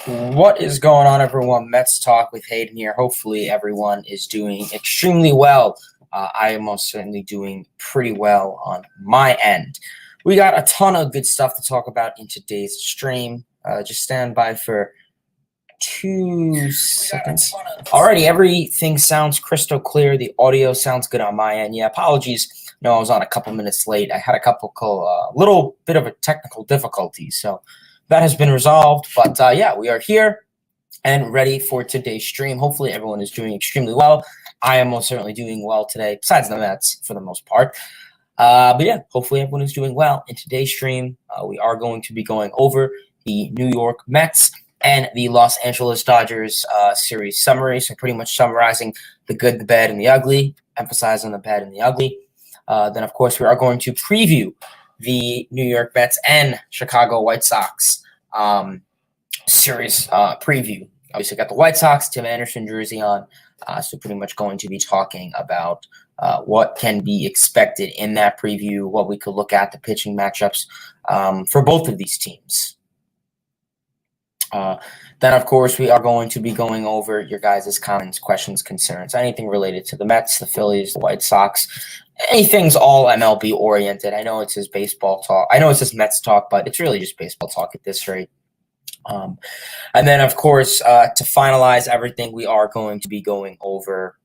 What is going on, everyone? Mets Talk with Hayden here. Hopefully, everyone is doing extremely well. I am most certainly doing pretty well on my end. We got a ton of good stuff to talk about in today's stream. Just stand by for 2 seconds. Alrighty, everything sounds crystal clear. The audio sounds good on my end. Yeah, apologies. No, I was on a couple minutes late. I had a little bit of a technical difficulty, so that has been resolved. But yeah, we are here and ready for today's stream. Hopefully, everyone is doing extremely well. I am most certainly doing well today, besides the Mets for the most part. But yeah, hopefully everyone is doing well. In today's stream, we are going to be going over the New York Mets and the Los Angeles Dodgers series summary. So pretty much summarizing the good, the bad, and the ugly, emphasizing the bad and the ugly. Then, of course, we are going to preview the New York Mets and Chicago White Sox series preview. Obviously, got the White Sox, Tim Anderson jersey on. So pretty much going to be talking about what can be expected in that preview, what we could look at, the pitching matchups for both of these teams. Then, of course, we are going to be going over your guys' comments, questions, concerns, anything related to the Mets, the Phillies, the White Sox. Anything's all MLB oriented. I know it says baseball talk. I know it says Mets talk, but it's really just baseball talk at this rate. And then, of course, to finalize everything, we are going to be going over.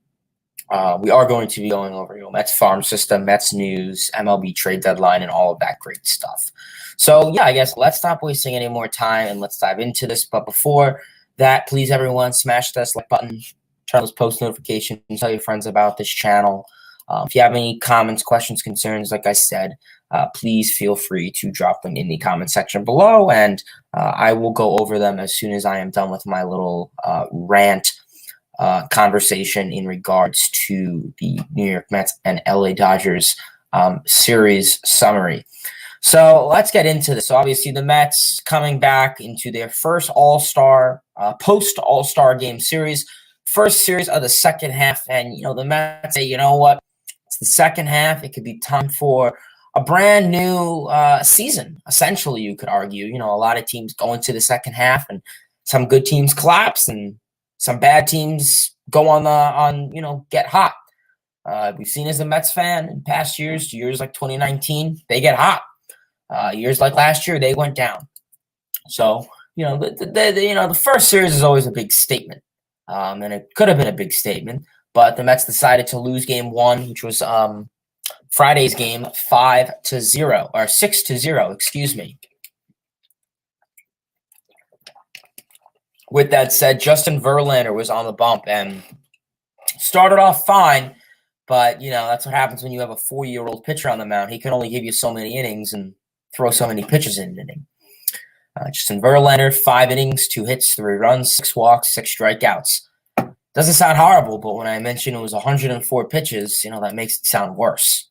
Mets farm system, Mets news, MLB trade deadline, and all of that great stuff. So yeah, I guess let's stop wasting any more time and let's dive into this. But before that, please everyone smash that like button, turn on those post notifications, tell your friends about this channel. If you have any comments, questions, concerns, like I said, please feel free to drop them in the comment section below, and I will go over them as soon as I am done with my little rant conversation in regards to the New York Mets and LA Dodgers series summary. So let's get into this. So obviously the Mets coming back into their first All-Star, post-All-Star game series, first series of the second half. And, the Mets say, you know what? It's the second half. It could be time for a brand new season, essentially, you could argue. A lot of teams go into the second half and some good teams collapse and some bad teams go get hot. We've seen as a Mets fan in past years like 2019, they get hot. Years like last year, they went down. So, the first series is always a big statement. And it could have been a big statement, but the Mets decided to lose game one, which was Friday's game 5-0 or 6-0, excuse me. With that said, Justin Verlander was on the bump and started off fine, but, that's what happens when you have a 4-year-old pitcher on the mound. He can only give you so many innings and throw so many pitches in an inning. Justin Verlander, 5 innings, 2 hits, 3 runs, 6 walks, 6 strikeouts. Doesn't sound horrible, but when I mentioned it was 104 pitches, that makes it sound worse.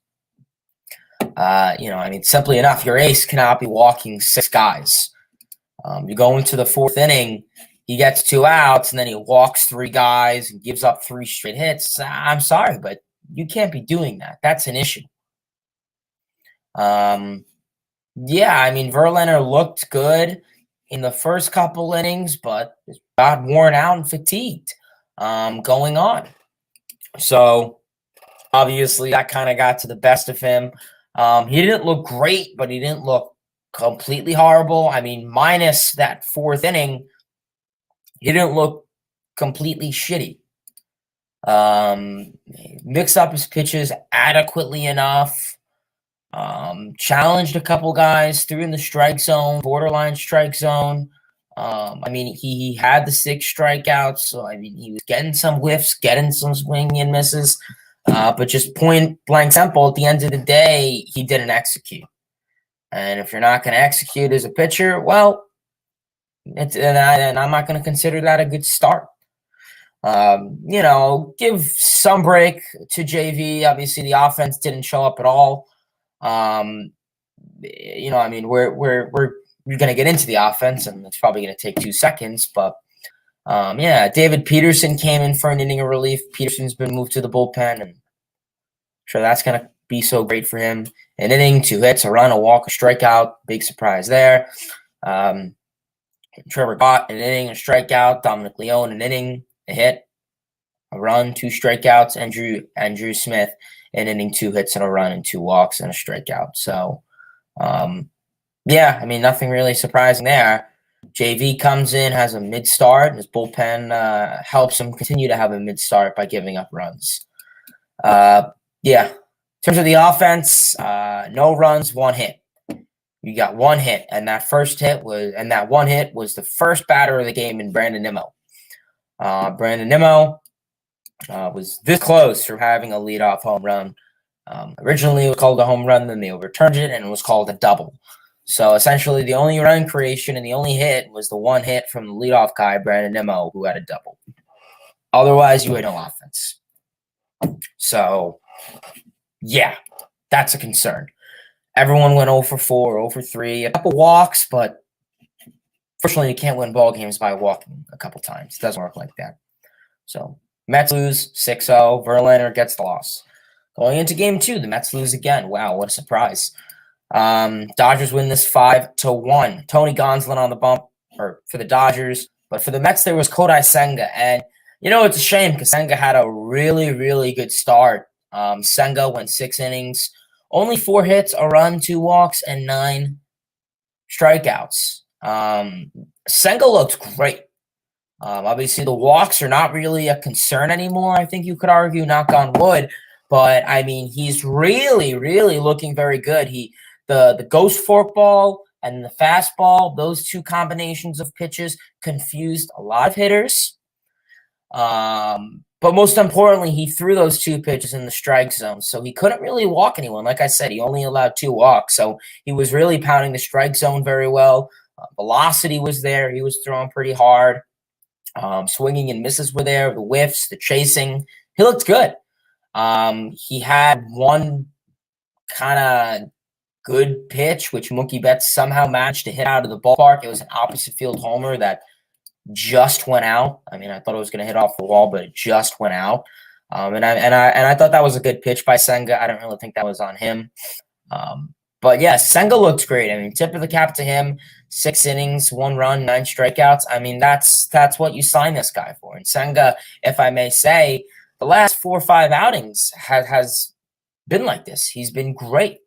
Simply enough, your ace cannot be walking 6 guys. You go into the 4th inning, he gets 2 outs, and then he walks 3 guys and gives up 3 straight hits. I'm sorry, but you can't be doing that. That's an issue. Verlander looked good in the first couple innings, but got worn out and fatigued going on. So, obviously, that kind of got to the best of him. He didn't look great, but he didn't look completely horrible. Minus that 4th inning, he didn't look completely shitty. Mixed up his pitches adequately enough. Challenged a couple guys, threw in the strike zone, borderline strike zone. He had the 6 strikeouts, so he was getting some whiffs, getting some swing and misses. But just point blank simple, at the end of the day, he didn't execute. And if you're not going to execute as a pitcher, well, and I'm not going to consider that a good start. Give some break to JV. Obviously, the offense didn't show up at all. We're going to get into the offense, and it's probably going to take 2 seconds. But, David Peterson came in for an inning of relief. Peterson's been moved to the bullpen, and I'm sure that's going to be so great for him. An inning, 2 hits, a run, a walk, a strikeout. Big surprise there. Trevor Gott, an inning, a strikeout. Dominic Leone, an inning, a hit, a run, 2 strikeouts. Andrew Smith, an inning, 2 hits and a run and 2 walks and a strikeout. So, yeah, I mean, nothing really surprising there. JV comes in, has a mid-start. His bullpen helps him continue to have a mid-start by giving up runs. Yeah, in terms of the offense, no runs, 1 hit. You got 1 hit, and that 1 hit was the first batter of the game in Brandon Nimmo. Brandon Nimmo was this close from having a leadoff home run. Originally, it was called a home run, then they overturned it, and it was called a double. So essentially, the only run creation and the only hit was the 1 hit from the leadoff guy, Brandon Nimmo, who had a double. Otherwise, you had no offense. So, yeah, that's a concern. Everyone went 0 for 4, 0 for 3, a couple walks, but fortunately, you can't win ball games by walking a couple times. It doesn't work like that. So, Mets lose 6-0. Verlander gets the loss. Going into game 2, the Mets lose again. Wow, what a surprise. Dodgers win this 5-1. Tony Gonsolin on the bump for the Dodgers. But for the Mets, there was Kodai Senga. And, it's a shame because Senga had a really, really good start. Senga went 6 innings, only 4 hits, a run, 2 walks, and 9 strikeouts. Senga looked great. Obviously, the walks are not really a concern anymore. I think you could argue, knock on wood. But, I mean, he's really, really looking very good. The ghost forkball and the fastball, those 2 combinations of pitches confused a lot of hitters. But most importantly, he threw those 2 pitches in the strike zone. So he couldn't really walk anyone. Like I said, he only allowed 2 walks. So he was really pounding the strike zone very well. Velocity was there. He was throwing pretty hard. Swinging and misses were there. The whiffs, the chasing. He looked good. He had one kind of good pitch, which Mookie Betts somehow managed to hit out of the ballpark. It was an opposite field homer that just went out. I mean, I thought it was going to hit off the wall, but it just went out. And I thought that was a good pitch by Senga. I don't really think that was on him. But yeah, Senga looked great. I mean, tip of the cap to him. 6 innings, 1 run, 9 strikeouts. I mean, that's what you sign this guy for. And Senga, if I may say, the last 4 or 5 outings has been like this. He's been great.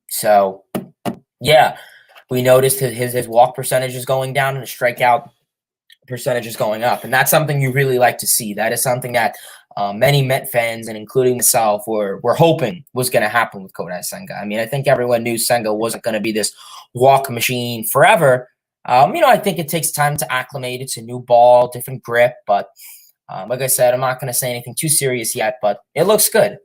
So yeah, we noticed his walk percentage is going down and his strikeout percentage is going up, and that's something you really like to see. That is something that many Met fans, and including myself, were hoping was going to happen with Kodai Senga. I mean, I think everyone knew Senga wasn't going to be this walk machine forever. I think it takes time to acclimate. It's a new ball, different grip, but like I said, I'm not going to say anything too serious yet, but it looks good.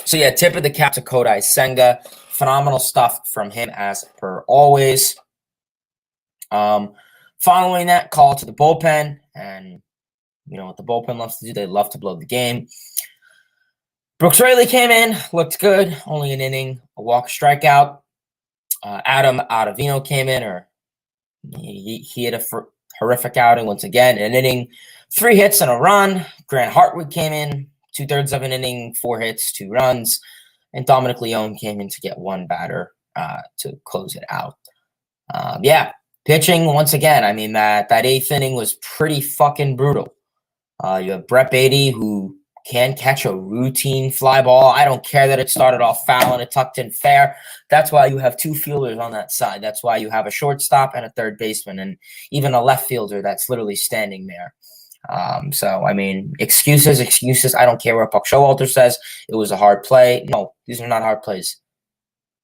So yeah, tip of the cap to Kodai Senga. Phenomenal stuff from him as per always. Following that, call to the bullpen, and you know what the bullpen loves to do. They love to blow the game. Brooks Raley came in, looked good, only an inning, a walk, strikeout. Adam Ottavino came in, he had a horrific outing once again, an inning, 3 hits and a run. Grant Hartwood came in, 2/3 of an inning, 4 hits, 2 runs, and Dominic Leone came in to get 1 batter to close it out. Pitching once again. I mean, that 8th inning was pretty fucking brutal. You have Brett Beatty, who can catch a routine fly ball. I don't care that it started off foul and it tucked in fair. That's why you have 2 fielders on that side. That's why you have a shortstop and a third baseman, and even a left fielder that's literally standing there. So, I mean, excuses. I don't care what Buck Showalter says. It was a hard play. No, these are not hard plays.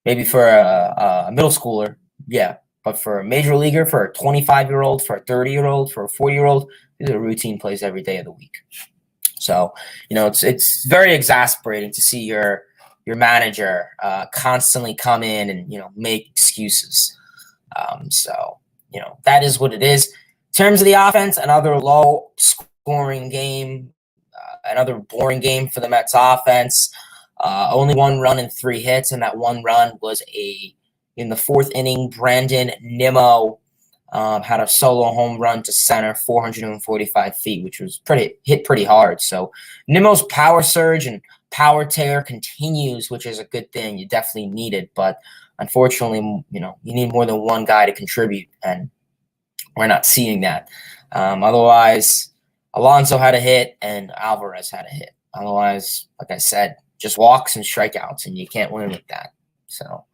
Maybe for a middle schooler, yeah. But for a major leaguer, for a 25-year-old, for a 30-year-old, for a 40-year-old, these are routine plays every day of the week. So, it's very exasperating to see your manager constantly come in and, make excuses. That is what it is. In terms of the offense, another low-scoring game, another boring game for the Mets offense. Only 1 run and 3 hits, and that 1 run was in the 4th inning, Brandon Nimmo had a solo home run to center, 445 feet, which was pretty hard. So Nimmo's power surge and power tear continues, which is a good thing. You definitely need it, but unfortunately, you need more than one guy to contribute, and we're not seeing that. Otherwise, Alonso had a hit and Alvarez had a hit. Otherwise, like I said, just walks and strikeouts, and you can't win with that. So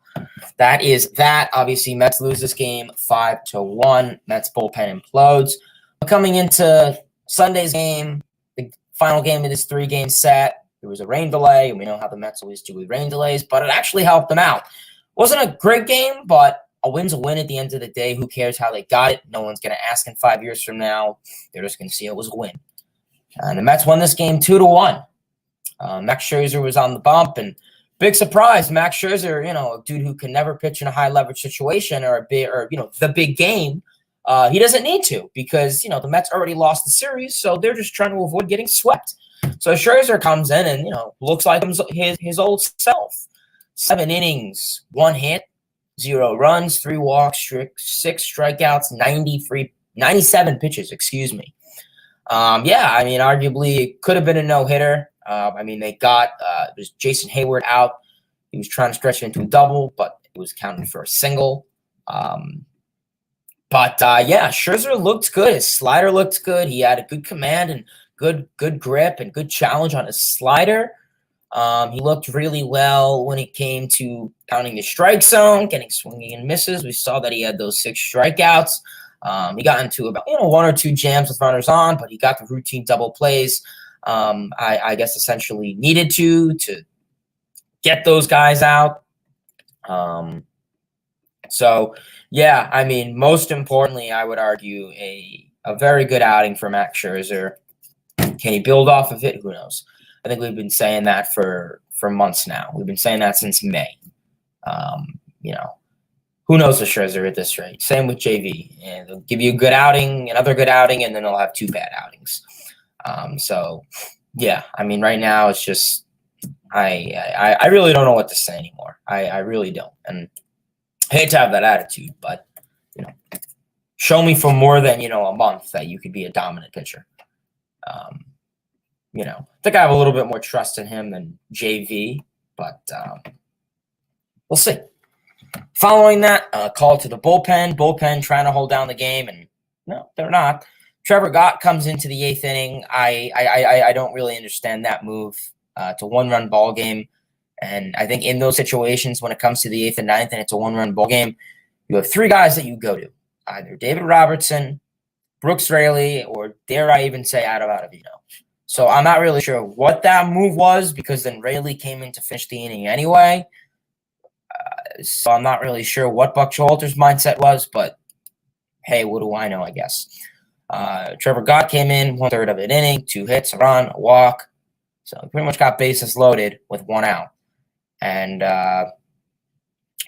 that is that. Obviously, Mets lose this game 5-1. Mets bullpen implodes. But coming into Sunday's game, the final game of this 3-game set, there was a rain delay, and we know how the Mets always do with rain delays, but it actually helped them out. Wasn't a great game, but a win's a win at the end of the day. Who cares how they got it? No one's going to ask in 5 years from now. They're just going to see it was a win. And the Mets won this game 2-1. Max Scherzer was on the bump, and big surprise, Max Scherzer, a dude who can never pitch in a high leverage situation or the big game. He doesn't need to because, the Mets already lost the series, so they're just trying to avoid getting swept. So Scherzer comes in and, looks like his old self. 7 innings, 1 hit, 0 runs, 3 walks, 6 strikeouts, 97 pitches, excuse me. Arguably it could have been a no-hitter. They got it was Jason Hayward out. He was trying to stretch it into a double, but it was counted for a single. Scherzer looked good. His slider looked good. He had a good command and good grip and good challenge on his slider. He looked really well when it came to counting the strike zone, getting swinging and misses. We saw that he had those 6 strikeouts. He got into about 1 or 2 jams with runners on, but he got the routine double plays. I guess essentially needed to get those guys out. Most importantly, I would argue a very good outing for Max Scherzer. Can he build off of it? Who knows? I think we've been saying that for months now. We've been saying that since May. Who knows with Scherzer at this rate? Same with JV. And they'll give you a good outing, another good outing, and then they'll have 2 bad outings. Right now it's just I really don't know what to say anymore. I really don't. And I hate to have that attitude, but show me for more than a month that you could be a dominant pitcher. I think I have a little bit more trust in him than JV, but we'll see. Following that, call to the bullpen trying to hold down the game, and no, they're not. Trevor Gott comes into the 8th inning. I don't really understand that move to 1-run ball game, and I think in those situations when it comes to the 8th and 9th and it's a 1-run ball game, you have 3 guys that you go to, either David Robertson, Brooks Raley, or dare I even say Ottavino. So I'm not really sure what that move was because then Raley came in to finish the inning anyway. So I'm not really sure what Buck Showalter's mindset was, but hey, what do I know, I guess. Trevor Gott came in 1/3 of an inning, 2 hits, a run, a walk. So he pretty much got bases loaded with 1 out. And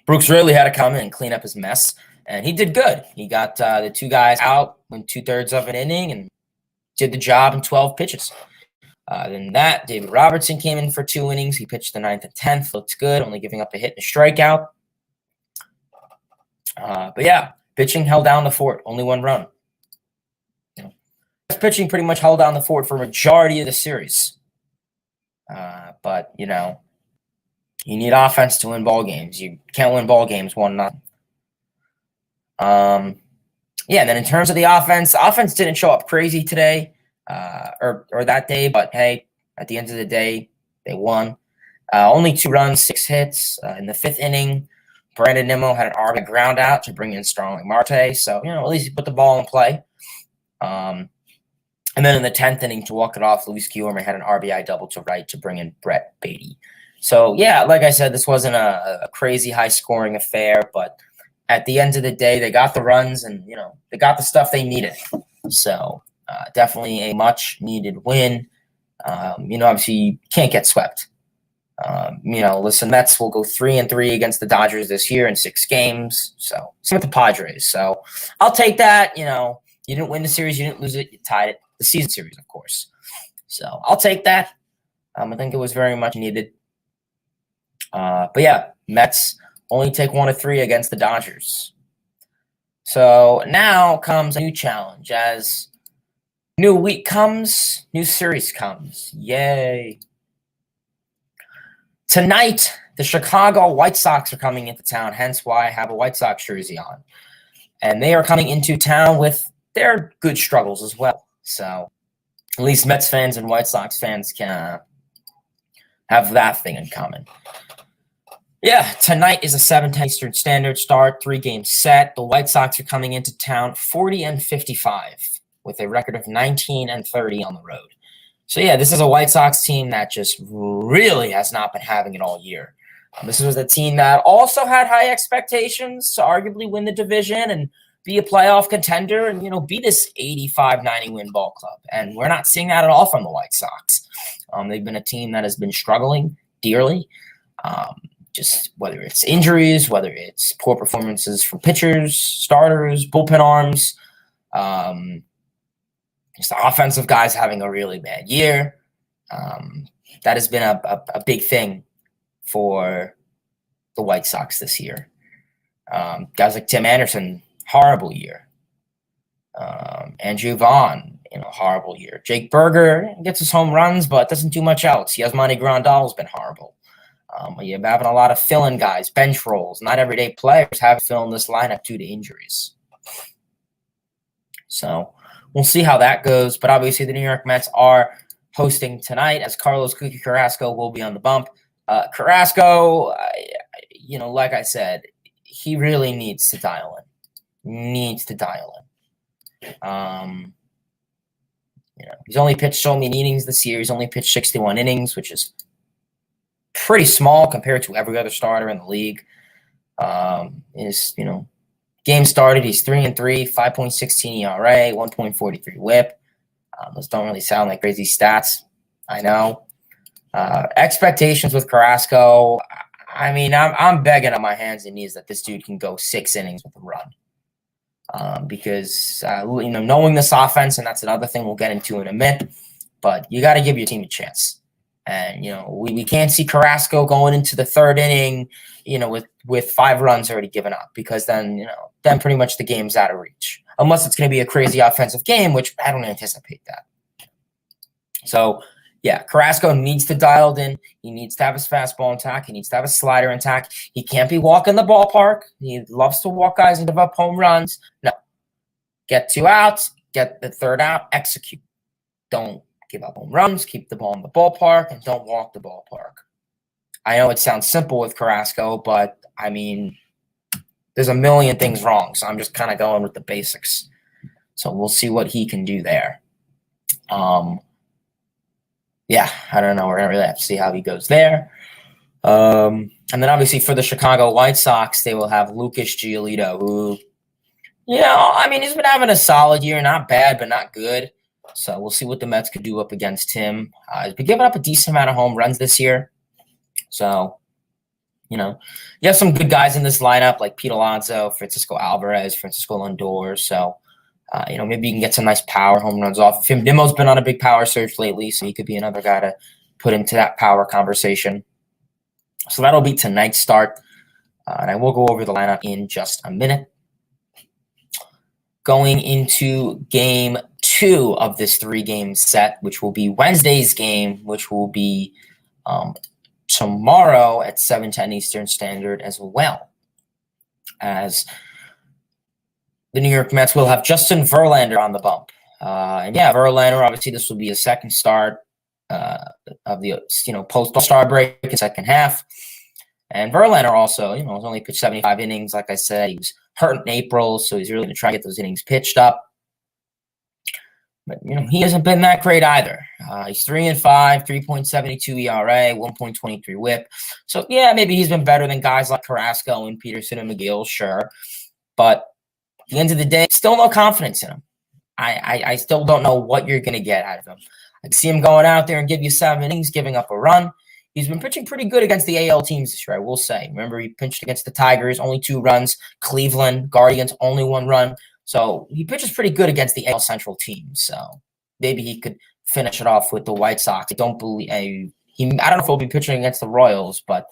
Brooks Raley had to come in and clean up his mess, and he did good. He got the 2 guys out in 2/3 of an inning and did the job in 12 pitches. Then David Robertson came in for 2 innings. He pitched the 9th and 10th. Looked good, only giving up a hit and a strikeout. Pitching held down the fort. Only 1 run. Pitching pretty much held down the fort for a majority of the series. But you need offense to win ball games. You can't win ball games 1-0. And then in terms of the offense didn't show up crazy today. Or that day, but hey, at the end of the day, they won. Only 2 runs, 6 hits in the 5th inning. Brandon Nimmo had an RBI ground out to bring in Starling Marte, so at least he put the ball in play. And then in the 10th inning, to walk it off, Luis Guillorme had an RBI double to right to bring in Brett Beatty. So like I said, this wasn't a crazy high scoring affair, but at the end of the day, they got the runs and they got the stuff they needed. So. Definitely a much-needed win. Obviously, you can't get swept. Listen, Mets will go 3-3 against the Dodgers this year in 6 games. So, same with the Padres. So, I'll take that. You didn't win the series. You didn't lose it. You tied it. The season series, of course. So, I'll take that. I think it was very much needed. Mets only take 1 of 3 against the Dodgers. So now comes a new challenge. As new week comes, new series comes. Yay. Tonight, the Chicago White Sox are coming into town, hence why I have a White Sox jersey on. And they are coming into town with their good struggles as well. So at least Mets fans and White Sox fans can have that thing in common. Yeah, tonight is a 7:10 Eastern Standard start, 3-game set. The White Sox are coming into town 40-55 with a record of 19-30 on the road. So yeah, this is a White Sox team that just really has not been having it all year. This was a team that also had high expectations to arguably win the division and be a playoff contender and, be this 85-90 win ball club. And we're not seeing that at all from the White Sox. They've been a team that has been struggling dearly. Just whether it's injuries, whether it's poor performances from pitchers, starters, bullpen arms, just the offensive guys having a really bad year. That has been a big thing for the White Sox this year. Guys like Tim Anderson, horrible year. Andrew Vaughn, horrible year. Jake Berger gets his home runs, but doesn't do much else. Yasmani Grandal's been horrible. You're having a lot of fill-in guys, bench roles. Not everyday players have to fill in this lineup due to injuries. So we'll see how that goes. But obviously the New York Mets are hosting tonight as Carlos Cookie Carrasco will be on the bump. Carrasco, like I said, he really needs to dial in. He's only pitched so many innings this year. He's only pitched 61 innings, which is pretty small compared to every other starter in the league. Game started, he's 3-3, 5.16 ERA, 1.43 WHIP. Those don't really sound like crazy stats. I know. Expectations with Carrasco, I'm begging on my hands and knees that this dude can go 6 innings with a run. Because knowing this offense, and that's another thing we'll get into in a minute, but you got to give your team a chance. And, we can't see Carrasco going into the third inning, with 5 runs already given up, because then pretty much the game's out of reach. Unless it's going to be a crazy offensive game, which I don't anticipate that. So, yeah, Carrasco needs to dial in. He needs to have his fastball intact. He needs to have his slider intact. He can't be walking the ballpark. He loves to walk guys and give up home runs. No. Get 2 outs, get the 3rd out, execute. Don't give up home runs, keep the ball in the ballpark, and don't walk the ballpark. I know it sounds simple with Carrasco, but, there's a million things wrong, so I'm just kind of going with the basics. So we'll see what he can do there. Yeah, I don't know. We're going to really have to see how he goes there. And then obviously for the Chicago White Sox, they will have Lucas Giolito, who, he's been having a solid year. Not bad, but not good. So we'll see what the Mets could do up against him. He's been giving up a decent amount of home runs this year. So, you have some good guys in this lineup like Pete Alonso, Francisco Alvarez, Francisco Lindor. So, maybe you can get some nice power home runs off. Nimmo's been on a big power surge lately, so he could be another guy to put into that power conversation. So that'll be tonight's start. And I will go over the lineup in just a minute. Going into game 2 of this 3-game set, which will be Wednesday's game, which will be tomorrow at 7:10 Eastern Standard as well. As the New York Mets will have Justin Verlander on the bump. Verlander, obviously this will be a second start of the post-All-Star break in second half. And Verlander also, has only pitched 75 innings. Like I said, he was hurt in April, so he's really going to try to get those innings pitched up. But, he hasn't been that great either. He's 3-5, 3.72 ERA, 1.23 WHIP. So, yeah, maybe he's been better than guys like Carrasco and Peterson and McGill, sure. But at the end of the day, still no confidence in him. I still don't know what you're going to get out of him. I can see him going out there and give you 7 innings, giving up a run. He's been pitching pretty good against the AL teams this year, I will say. Remember, he pitched against the Tigers, only 2 runs. Cleveland, Guardians, only 1 run. So he pitches pretty good against the AL Central teams. So maybe he could finish it off with the White Sox. I don't know if he'll be pitching against the Royals, but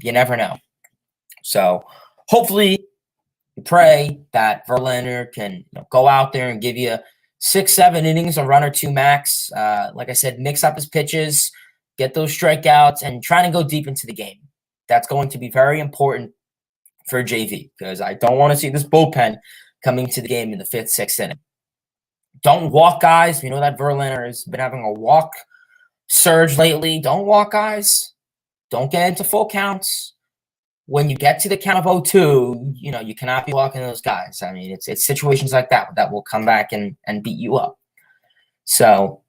you never know. So hopefully You pray that Verlander can go out there and give you 6-7 innings, a run or two max. Like I said, mix up his pitches, get those strikeouts, and trying to go deep into the game. That's going to be very important for JV because I don't want to see this bullpen coming to the game in the 5th, 6th inning. Don't walk guys. We know that Verlander has been having a walk surge lately. Don't walk guys. Don't get into full counts. When you get to the count of 0-2, you cannot be walking those guys. I mean, it's situations like that will come back and beat you up. So,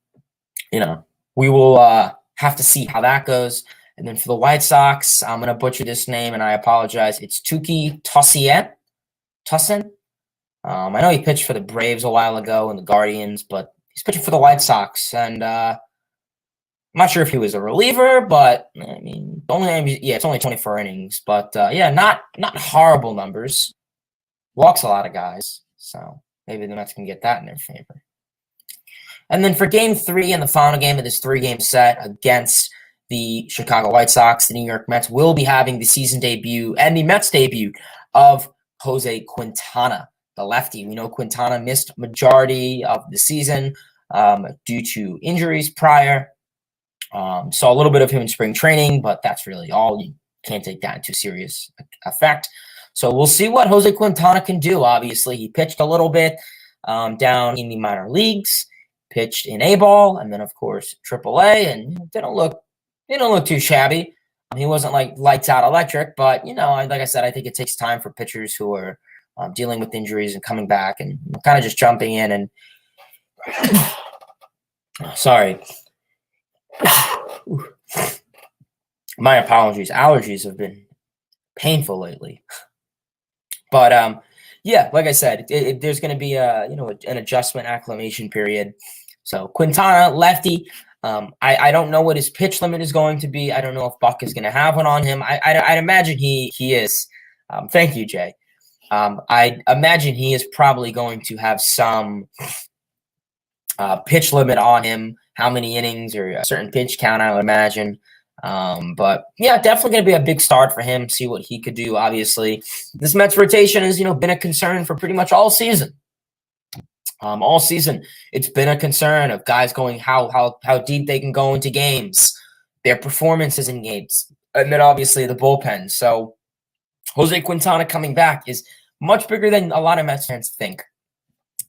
we will have to see how that goes. And then for the White Sox, I'm going to butcher this name, and I apologize. It's Tuki Tosin. I know he pitched for the Braves a while ago and the Guardians, but he's pitching for the White Sox. And I'm not sure if he was a reliever, but I mean, it's only 24 innings. But not horrible numbers. Walks a lot of guys, so maybe the Mets can get that in their favor. And then for Game 3 and the final game of this 3-game set against the Chicago White Sox, the New York Mets will be having the season debut and the Mets debut of Jose Quintana, the lefty. We know Quintana missed majority of the season due to injuries prior. Saw a little bit of him in spring training, but that's really all. You can't take that into serious effect. So we'll see what Jose Quintana can do. Obviously, he pitched a little bit down in the minor leagues, pitched in A-ball, and then, of course, AAA, and didn't look too shabby. He wasn't like lights out electric, but, like I said, I think it takes time for pitchers who are dealing with injuries and coming back and kind of just jumping in and sorry. My apologies. Allergies have been painful lately. But like I said, there's going to be an adjustment acclimation period. So Quintana, lefty. I don't know what his pitch limit is going to be. I don't know if Buck is going to have one on him. I'd imagine he is. Thank you, Jay. I imagine he is probably going to have some pitch limit on him, how many innings or a certain pitch count, I would imagine. But yeah, definitely going to be a big start for him, see what he could do. Obviously, this Mets rotation has, been a concern for pretty much all season. All season, it's been a concern of guys going how deep they can go into games, their performances in games, and then obviously the bullpen. So Jose Quintana coming back is much bigger than a lot of Mets fans think.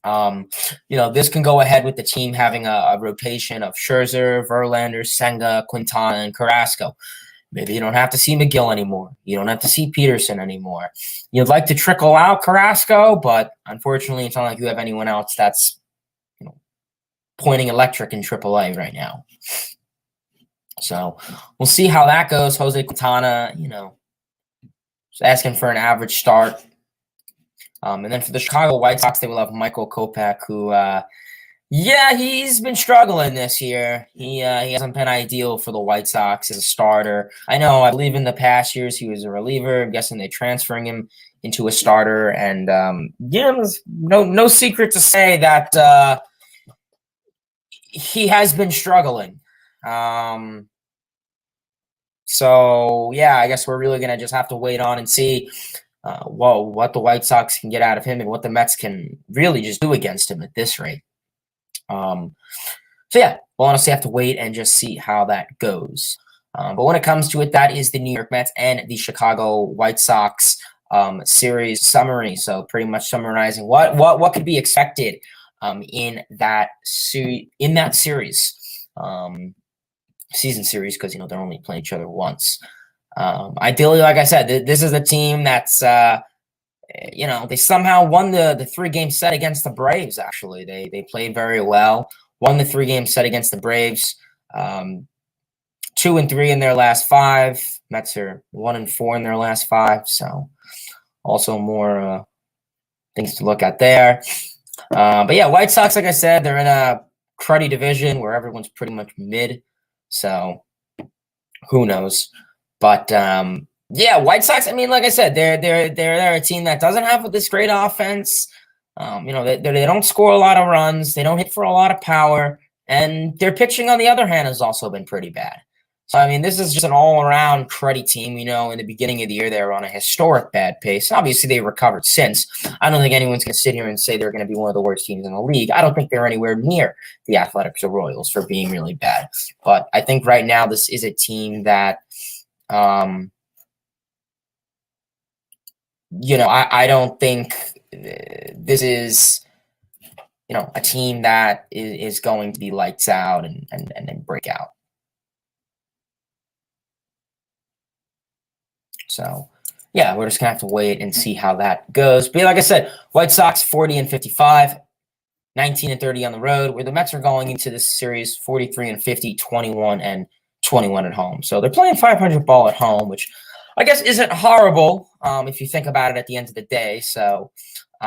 This can go ahead with the team having a rotation of Scherzer, Verlander, Senga, Quintana, and Carrasco. Maybe you don't have to see McGill anymore. You don't have to see Peterson anymore. You'd like to trickle out Carrasco, but unfortunately, it's not like you have anyone else that's pointing electric in AAA right now. So we'll see how that goes. Jose Quintana, just asking for an average start. And then for the Chicago White Sox, they will have Michael Kopech, who, he's been struggling this year. He hasn't been ideal for the White Sox as a starter. I believe in the past years he was a reliever. I'm guessing they're transferring him into a starter. And, there's no secret to say that he has been struggling. So, I guess we're really going to just have to wait on and see what the White Sox can get out of him and what the Mets can really just do against him at this rate. We'll honestly have to wait and just see how that goes. But when it comes to it, that is the New York Mets and the Chicago White Sox series summary. So pretty much summarizing what could be expected in that series, season series, because they're only playing each other once. Ideally, like I said, this is a team that's, they somehow won the 3-game set against the Braves, actually. They played very well, won the 3-game set against the Braves, 2-3 in their last 5. Mets are 1-4 in their last 5, so also more things to look at there. White Sox, like I said, they're in a cruddy division where everyone's pretty much mid, so who knows? But White Sox. I mean, like I said, they're a team that doesn't have this great offense. They don't score a lot of runs. They don't hit for a lot of power, and their pitching, on the other hand, has also been pretty bad. So, I mean, this is just an all-around cruddy team. In the beginning of the year, they were on a historic bad pace. Obviously, they recovered since. I don't think anyone's going to sit here and say they're going to be one of the worst teams in the league. I don't think they're anywhere near the Athletics or Royals for being really bad. But I think right now this is a team that, I don't think this is, a team that is going to be lights out and break out. So, yeah, we're just going to have to wait and see how that goes. But like I said, White Sox 40-55, 19-30 on the road, where the Mets are going into this series 43-50, 21-21 at home. So they're playing 500 ball at home, which I guess isn't horrible if you think about it at the end of the day. So, so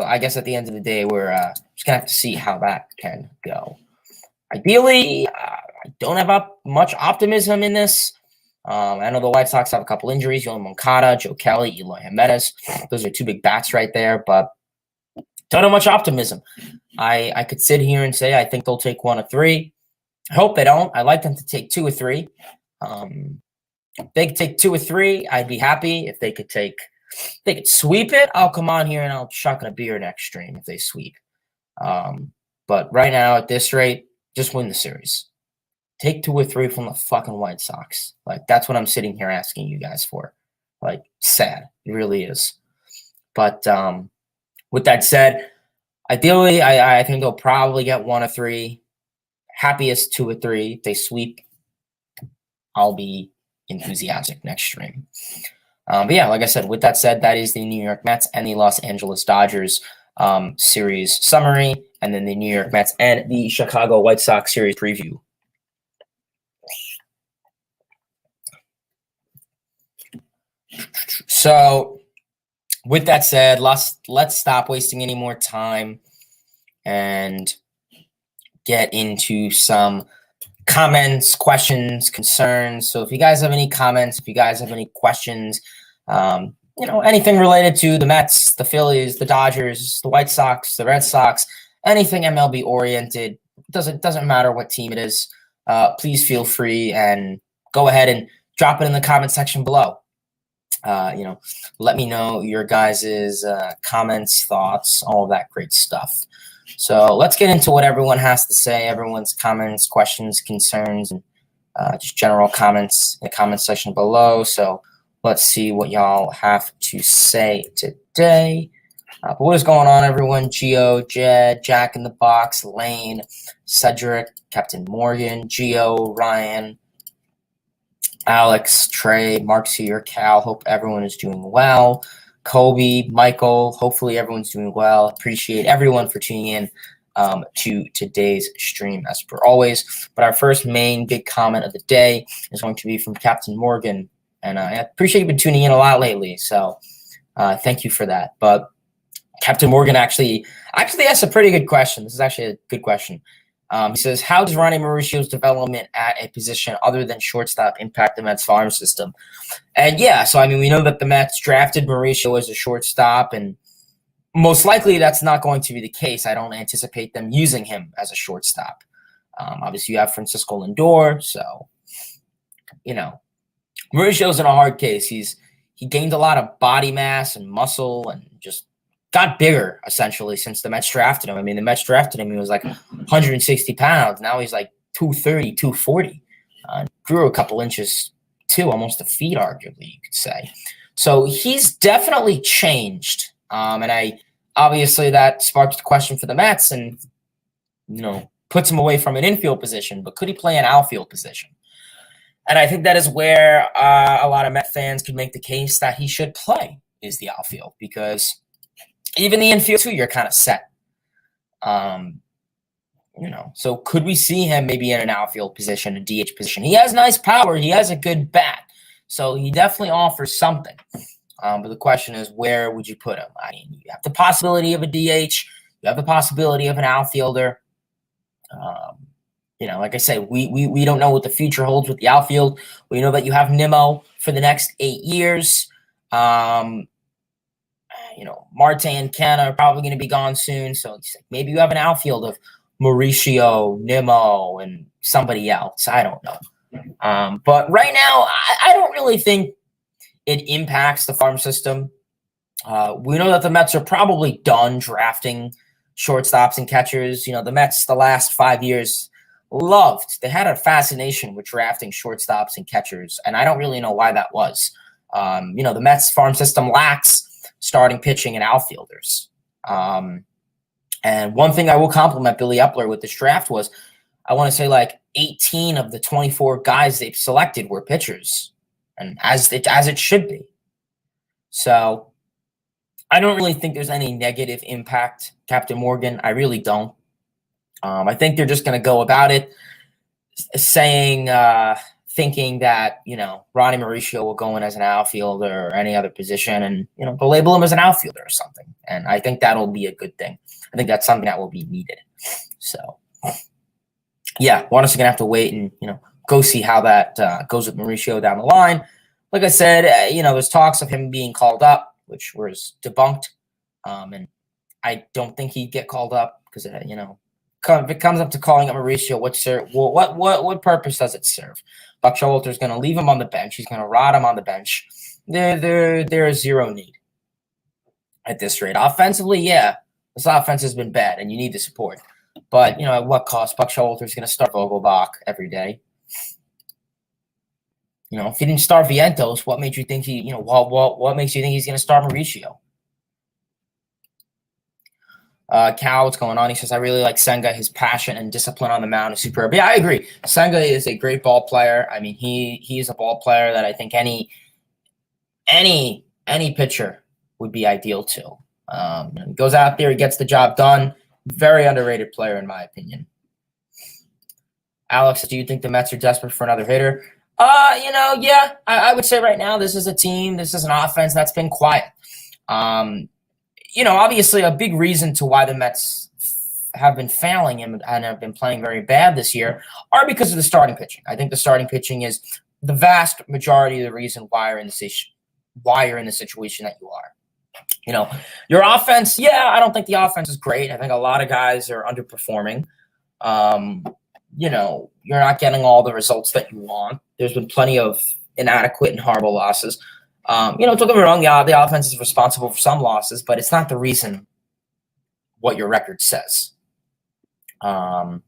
I guess at the end of the day, we're just going to have to see how that can go. Ideally, I don't have much optimism in this. I know the White Sox have a couple injuries: Yoel Moncada, Joe Kelly, Eloy Jimenez. Those are two big bats right there, but don't have much optimism. I could sit here and say I think they'll take 1 of 3. I hope they don't. I'd like them to take 2 or 3. If they could take 2 or 3, I'd be happy. If they could sweep it, I'll come on here and I'll chuck in a beer next stream if they sweep. But right now, at this rate, just win the series. Take 2 or 3 from the fucking White Sox. Like, that's what I'm sitting here asking you guys for. Like, sad. It really is. But with that said, ideally, I think they'll probably get 1 of 3. Happiest 2 or 3. If they sweep, I'll be enthusiastic next stream. But yeah, like I said, with that said, that is the New York Mets and the Los Angeles Dodgers series summary, and then the New York Mets and the Chicago White Sox series preview. So with that said, let's stop wasting any more time and get into some comments, questions, concerns. So if you guys have any comments, if you guys have any questions, anything related to the Mets, the Phillies, the Dodgers, the White Sox, the Red Sox, anything MLB oriented, doesn't matter what team it is, please feel free and go ahead and drop it in the comment section below. Let me know your guys' comments, thoughts, all of that great stuff. So let's get into what everyone has to say, everyone's comments, questions, concerns, and just general comments in the comment section below. So let's see what y'all have to say today. But what is going on, everyone? Gio, Jed, Jack in the Box, Lane, Cedric, Captain Morgan, Gio, Ryan, Alex, Trey, Mark Sear, Cal. Hope everyone is doing well. Kobe, Michael, hopefully everyone's doing well. Appreciate everyone for tuning in to today's stream as per always. But our first main big comment of the day is going to be from Captain Morgan. And I appreciate you've been tuning in a lot lately. So thank you for that. But Captain Morgan actually asked a pretty good question. This is actually a good question. He says, how does Ronnie Mauricio's development at a position other than shortstop impact the Mets farm system? And yeah, so I mean, we know that the Mets drafted Mauricio as a shortstop, and most likely that's not going to be the case. I don't anticipate them using him as a shortstop. Obviously, you have Francisco Lindor, so, Mauricio's in a hard case. He gained a lot of body mass and muscle and just got bigger, essentially, since the Mets drafted him. I mean, the Mets drafted him, he was like 160 pounds. Now he's like 230, 240. Grew a couple inches, too, almost a feet, arguably, you could say. So he's definitely changed. And obviously that sparks the question for the Mets and, puts him away from an infield position. But could he play an outfield position? And I think that is where a lot of Met fans could make the case that he should play is the outfield, because even the infield too, you're kind of set. So could we see him maybe in an outfield position, a DH position? He has nice power. He has a good bat. So he definitely offers something. But the question is, where would you put him? I mean, you have the possibility of a DH. You have the possibility of an outfielder. Like I said, we don't know what the future holds with the outfield. We know that you have Nimmo for the next 8 years. Marte and Canna are probably going to be gone soon. So maybe you have an outfield of Mauricio, Nimmo, and somebody else. I don't know. But right now, I don't really think it impacts the farm system. We know that the Mets are probably done drafting shortstops and catchers. The Mets the last 5 years they had a fascination with drafting shortstops and catchers, and I don't really know why that was. The Mets farm system lacks starting pitching and outfielders. And one thing I will compliment Billy Epler with this draft was, I want to say like 18 of the 24 guys they've selected were pitchers, and as it should be. So I don't really think there's any negative impact, Captain Morgan. I really don't. I think they're just going to go about it thinking that, Ronnie Mauricio will go in as an outfielder or any other position, and, they'll label him as an outfielder or something. And I think that'll be a good thing. I think that's something that will be needed. So, yeah, we're just going to have to wait and, go see how that goes with Mauricio down the line. Like I said, there's talks of him being called up, which was debunked. And I don't think he'd get called up because, if it comes up to calling up Mauricio, what purpose does it serve? Buck Showalter's going to leave him on the bench. He's going to rot him on the bench. There is zero need at this rate. Offensively, yeah, this offense has been bad, and you need the support. But, at what cost? Buck Showalter's going to start Vogelbach every day. If he didn't start Vientos, what made you think what makes you think he's going to start Mauricio? Cal, what's going on? He says, I really like Senga. His passion and discipline on the mound is superb. Yeah, I agree. Senga is a great ball player. I mean, he is a ball player that I think any pitcher would be ideal to. He goes out there, he gets the job done. Very underrated player, in my opinion. Alex, do you think the Mets are desperate for another hitter? Yeah, I would say right now this is an offense that's been quiet. Obviously a big reason to why the Mets have been failing and have been playing very bad this year are because of the starting pitching. I think the starting pitching is the vast majority of the reason why you're in the situation that you are. Your offense, I don't think the offense is great. I think a lot of guys are underperforming. You're not getting all the results that you want. There's been plenty of inadequate and horrible losses. Don't get me wrong, the offense is responsible for some losses, but it's not the reason what your record says. But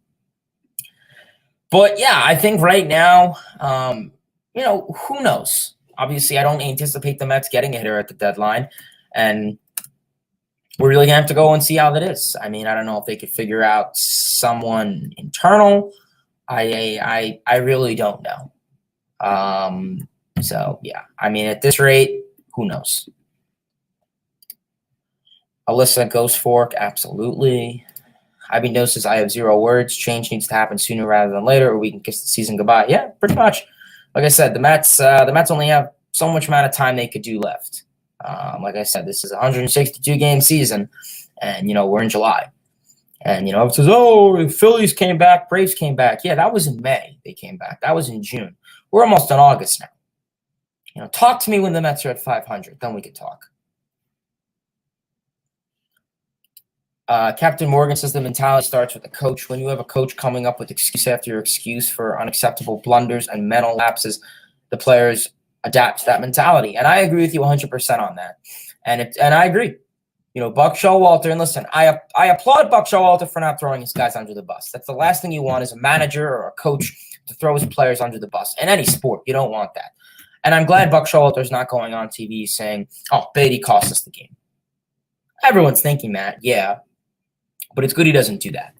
yeah, I think right now, who knows? Obviously, I don't anticipate the Mets getting a hitter at the deadline, and we're really gonna have to go and see how that is. I mean, I don't know if they could figure out someone internal. I really don't know. So, yeah, I mean, at this rate, who knows? Alyssa Ghost Fork, absolutely. Ivy Nose says, I have 0 words. Change needs to happen sooner rather than later, or we can kiss the season goodbye. Yeah, pretty much. Like I said, the Mets only have so much amount of time they could do left. Like I said, this is a 162-game season, and, we're in July. And, it says, the Phillies came back, Braves came back. Yeah, that was in May they came back. That was in June. We're almost in August now. Talk to me when the Mets are at 500. Then we can talk. Captain Morgan says the mentality starts with the coach. When you have a coach coming up with excuse after excuse for unacceptable blunders and mental lapses, the players adapt to that mentality. And I agree with you 100% on that. And I agree. Buck Showalter, and listen, I applaud Buck Showalter for not throwing his guys under the bus. That's the last thing you want as a manager or a coach, to throw his players under the bus. In any sport, you don't want that. And I'm glad Buck Showalter's not going on TV saying, Beatty cost us the game. Everyone's thinking that, yeah. But it's good he doesn't do that.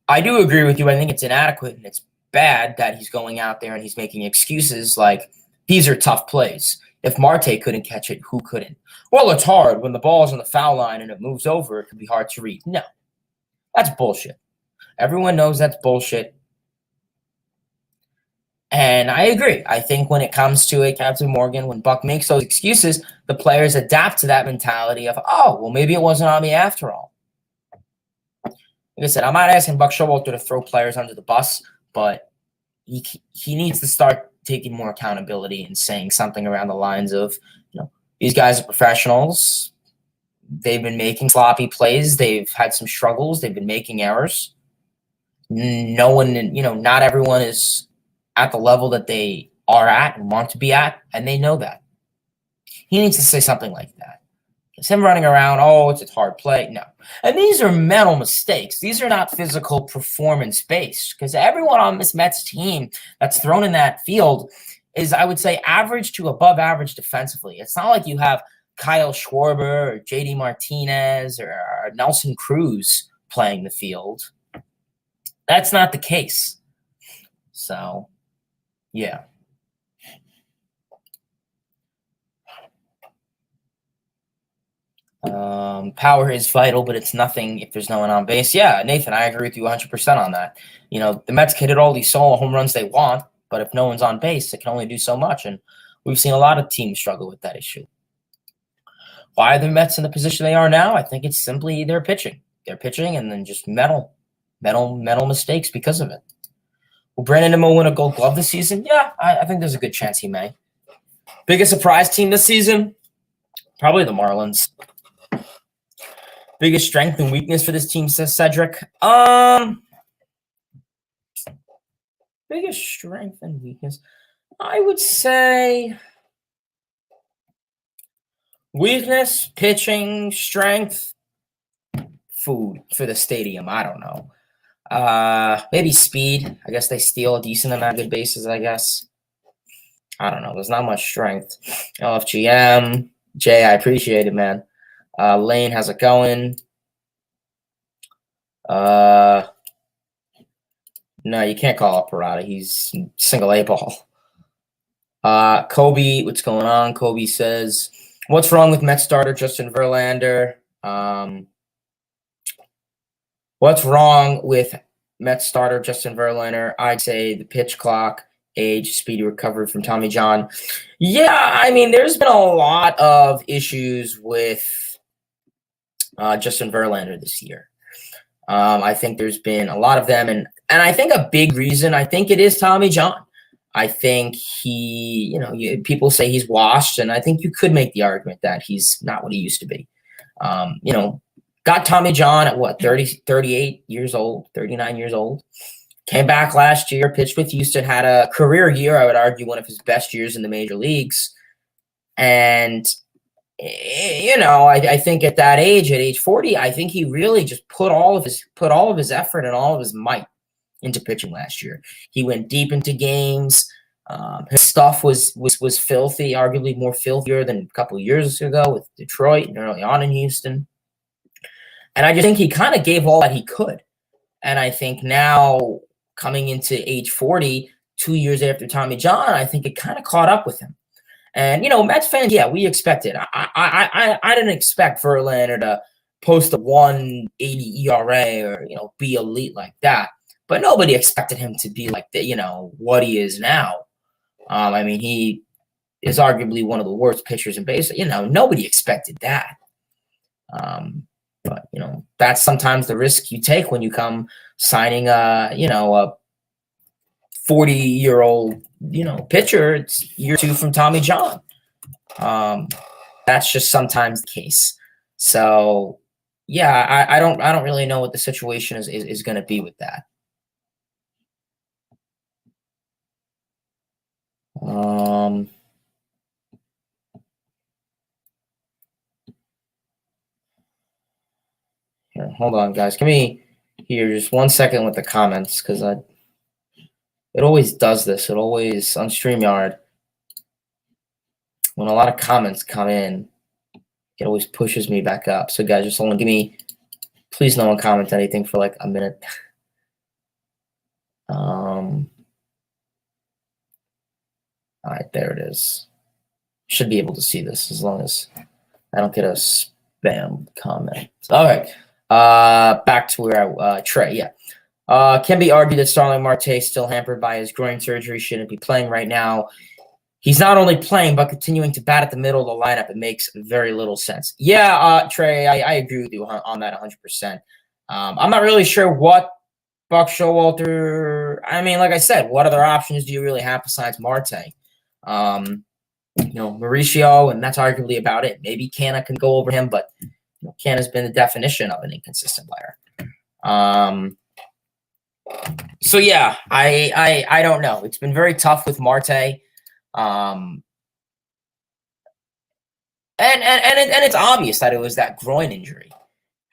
I do agree with you. I think it's inadequate and it's bad that he's going out there and he's making excuses like, these are tough plays. If Marte couldn't catch it, who couldn't? Well, it's hard. When the ball's on the foul line and it moves over, it can be hard to read. No, that's bullshit. Everyone knows that's bullshit. And I agree. I think when it comes to it, Captain Morgan, when Buck makes those excuses, the players adapt to that mentality of, maybe it wasn't on me after all. Like I said, I'm not asking Buck Showalter to throw players under the bus, but he needs to start taking more accountability and saying something around the lines of, these guys are professionals. They've been making sloppy plays. They've had some struggles. They've been making errors. No one, not everyone is at the level that they are at and want to be at, and they know that. He needs to say something like that. It's him running around, oh, it's a hard play. No. And these are mental mistakes. These are not physical performance-based, because everyone on this Mets team that's thrown in that field is, I would say, average to above average defensively. It's not like you have Kyle Schwarber or JD Martinez or Nelson Cruz playing the field. That's not the case. So, yeah. Power is vital, but it's nothing if there's no one on base. Yeah, Nathan, I agree with you 100% on that. The Mets can hit all these solo home runs they want, but if no one's on base, it can only do so much. And we've seen a lot of teams struggle with that issue. Why are the Mets in the position they are now? I think it's simply their pitching. Their pitching and then just mental mistakes because of it. Will Brandon Nimmo win a Gold Glove this season? Yeah, I think there's a good chance he may. Biggest surprise team this season? Probably the Marlins. Biggest strength and weakness for this team, says Cedric. Biggest strength and weakness. I would say weakness, pitching, strength, food for the stadium. I don't know. Maybe speed. I guess they steal a decent amount of good bases, I guess. I don't know. There's not much strength. LFGM. Jay, I appreciate it, man. Lane, how's it going? No, you can't call up Parada. He's single A ball. Kobe, what's going on? Kobe says, what's wrong with Mets starter Justin Verlander? What's wrong with Mets starter Justin Verlander? I'd say the pitch clock, age, speedy recovery from Tommy John. Yeah, I mean, there's been a lot of issues with Justin Verlander this year. I think there's been a lot of them, and I think a big reason, I think it is Tommy John. I think people say he's washed, and I think you could make the argument that he's not what he used to be. Got Tommy John at what, 38 years old, 39 years old. Came back last year, pitched with Houston, had a career year, I would argue one of his best years in the major leagues. And, I think at that age, at age 40, I think he really just put all of his effort and all of his might into pitching last year. He went deep into games. His stuff was filthy, arguably more filthier than a couple of years ago with Detroit and early on in Houston. And I just think he kind of gave all that he could. And I think now, coming into age 40, 2 years after Tommy John, I think it kind of caught up with him. And, Mets fans, yeah, we expected. I didn't expect Verlander to post a 1.80 ERA or, be elite like that. But nobody expected him to be like what he is now. I mean, he is arguably one of the worst pitchers in baseball. Nobody expected that. But, that's sometimes the risk you take when you come signing a 40-year-old, pitcher. It's year 2 from Tommy John. That's just sometimes the case. So, yeah, I don't really know what the situation is going to be with that. Here, hold on, guys. Give me here just 1 second with the comments, because it always does this. It always, on StreamYard, when a lot of comments come in, it always pushes me back up. So, guys, just hold on. Please no one comment anything for like a minute. All right, there it is. Should be able to see this as long as I don't get a spam comment. All right. Back to where Trey, yeah. Can be argued that Starling Marte is still hampered by his groin surgery, shouldn't be playing right now. He's not only playing, but continuing to bat at the middle of the lineup. It makes very little sense. Yeah, Trey, I agree with you on that 100%. I'm not really sure what Buck Showalter, I mean, like I said, what other options do you really have besides Marte? Mauricio, and that's arguably about it. Maybe Canna can go over him, but Canna's been the definition of an inconsistent player. So yeah, I don't know. It's been very tough with Marte. Um, and it's obvious that it was that groin injury.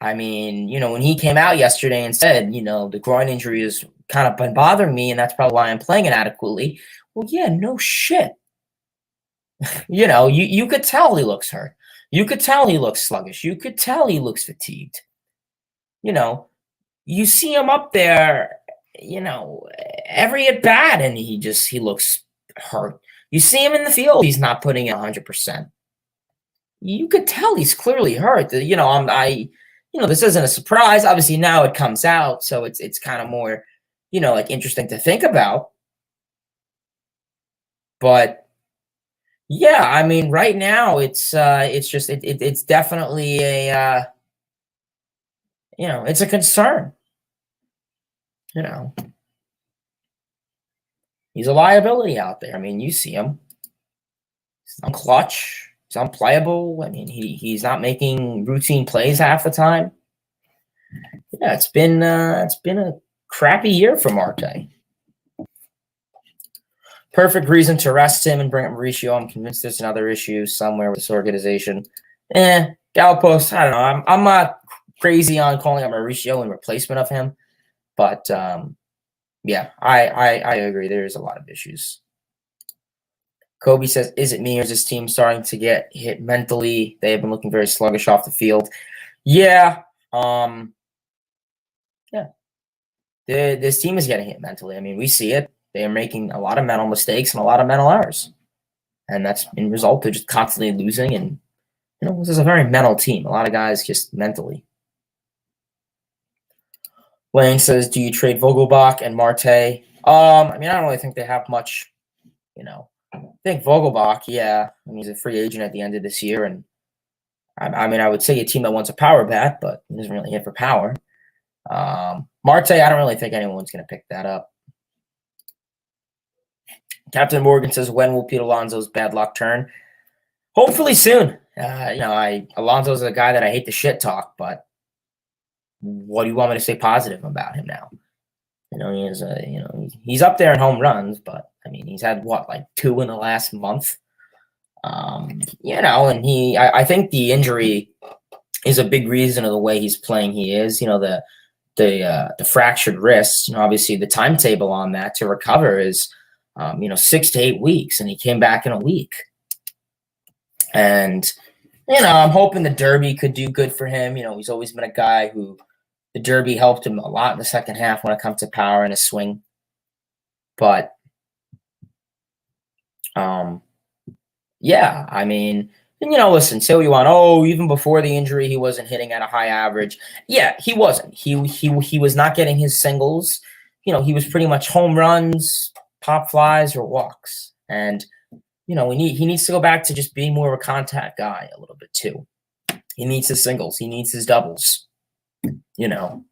I mean, when he came out yesterday and said, the groin injury has kind of been bothering me, and that's probably why I'm playing inadequately. Well, yeah, no shit. You could tell he looks hurt. You could tell he looks sluggish. You could tell he looks fatigued. You see him up there, every at bat, and he looks hurt. You see him in the field, he's not putting in 100%. You could tell he's clearly hurt. This isn't a surprise. Obviously, now it comes out, so it's kind of more, like interesting to think about. But yeah, I mean, right now it's definitely a it's a concern. He's a liability out there. I mean, you see him. He's unclutch. He's unplayable. I mean, he's not making routine plays half the time. Yeah, it's been a crappy year for Marte. Perfect reason to rest him and bring up Mauricio. I'm convinced there's another issue somewhere with this organization. Galapos, I don't know. I'm not crazy on calling up Mauricio in replacement of him, but yeah, I agree. There's a lot of issues. Kobe says, is it me or is this team starting to get hit mentally? They have been looking very sluggish off the field. Yeah. Yeah. This team is getting hit mentally. I mean, we see it. They are making a lot of mental mistakes and a lot of mental errors. And that's in result of just constantly losing. And, this is a very mental team. A lot of guys just mentally. Lane says, do you trade Vogelbach and Marte? I mean, I don't really think they have much, I think Vogelbach, yeah. I mean, he's a free agent at the end of this year. And I mean, I would say a team that wants a power bat, but he doesn't really hit for power. Marte, I don't really think anyone's going to pick that up. Captain Morgan says, when will Pete Alonso's bad luck turn? Hopefully soon. Alonso's a guy that I hate to shit talk, but what do you want me to say positive about him now? He's up there in home runs, but I mean, he's had like 2 in the last month. And I think the injury is a big reason of the way he's playing. He is, the fractured wrist. Obviously the timetable on that to recover is, 6 to 8 weeks, and he came back in a week. And I'm hoping the Derby could do good for him. He's always been a guy who the Derby helped him a lot in the second half when it comes to power and his swing. But yeah, I mean, listen, say what you want. Oh, even before the injury, he wasn't hitting at a high average. Yeah, he wasn't. He was not getting his singles. He was pretty much home runs, pop flies, or walks. And he needs to go back to just being more of a contact guy a little bit too. He needs his singles. He needs his doubles. And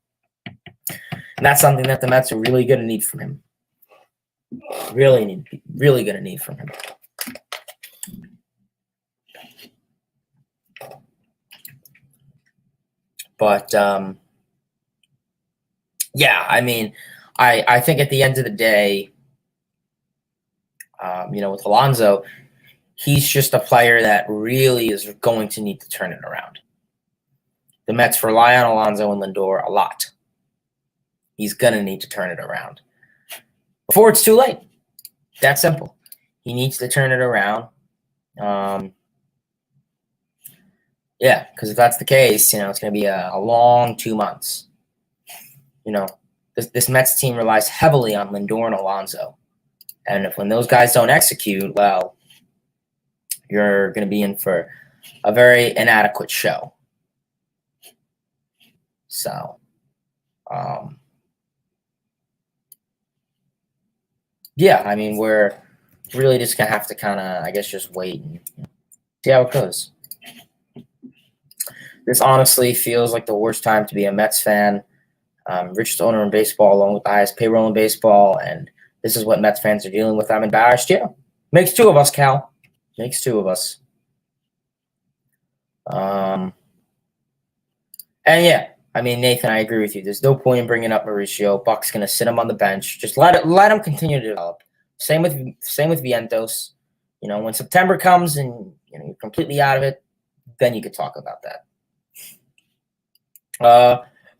that's something that the Mets are really going to need from him. Really going to need from him. But yeah, I mean, I think at the end of the day, with Alonso, he's just a player that really is going to need to turn it around. The Mets rely on Alonso and Lindor a lot. He's going to need to turn it around before it's too late. That simple. He needs to turn it around. Yeah, because if that's the case, it's going to be a long 2 months. This Mets team relies heavily on Lindor and Alonso. And when those guys don't execute, well, you're going to be in for a very inadequate show. So, yeah, I mean, we're really just going to have to kind of, I guess, just wait and see how it goes. This honestly feels like the worst time to be a Mets fan. Richest owner in baseball, along with the highest payroll in baseball, and this is what Mets fans are dealing with. I'm embarrassed. Yeah, makes 2 of us, Cal. Makes 2 of us. And yeah, I mean, Nathan, I agree with you. There's no point in bringing up Mauricio. Buck's going to sit him on the bench. Just let him continue to develop. Same with Vientos. You know, when September comes and you're completely out of it, then you could talk about that.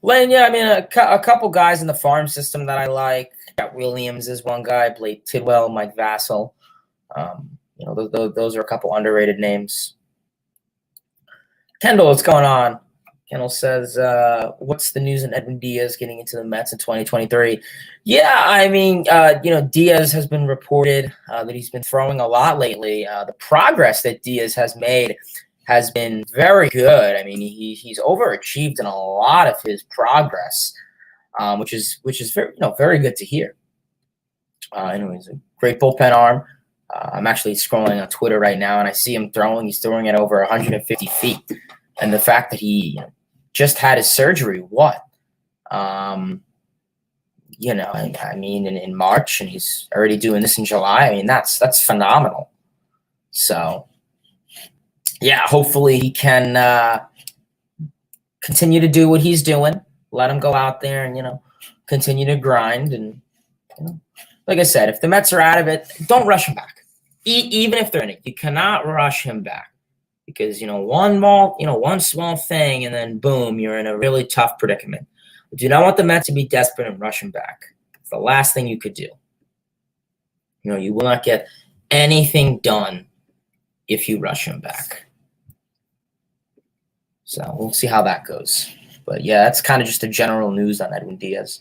Lane, yeah, I mean, a couple guys in the farm system that I like. Got Williams is one guy. Blake Tidwell, Mike Vassell. Those are a couple underrated names. Kendall, what's going on? Kendall says, what's the news on Edwin Diaz getting into the Mets in 2023? Yeah, I mean, Diaz has been reported that he's been throwing a lot lately. The progress that Diaz has made has been very good. I mean, he's overachieved in a lot of his progress, which is very good to hear. Anyways, a great bullpen arm. I'm actually scrolling on Twitter right now, and I see him throwing. He's throwing at over 150 feet. And the fact that he just had his surgery, I mean, in March, and he's already doing this in July. I mean, that's phenomenal. So, yeah, hopefully he can continue to do what he's doing. Let him go out there and, continue to grind. And, like I said, if the Mets are out of it, don't rush him back. Even if they're in it, you cannot rush him back. Because, one small thing, and then boom, you're in a really tough predicament. You do not want the Mets to be desperate and rush him back. It's the last thing you could do. You will not get anything done if you rush him back. So we'll see how that goes. But yeah, that's kind of just the general news on Edwin Diaz.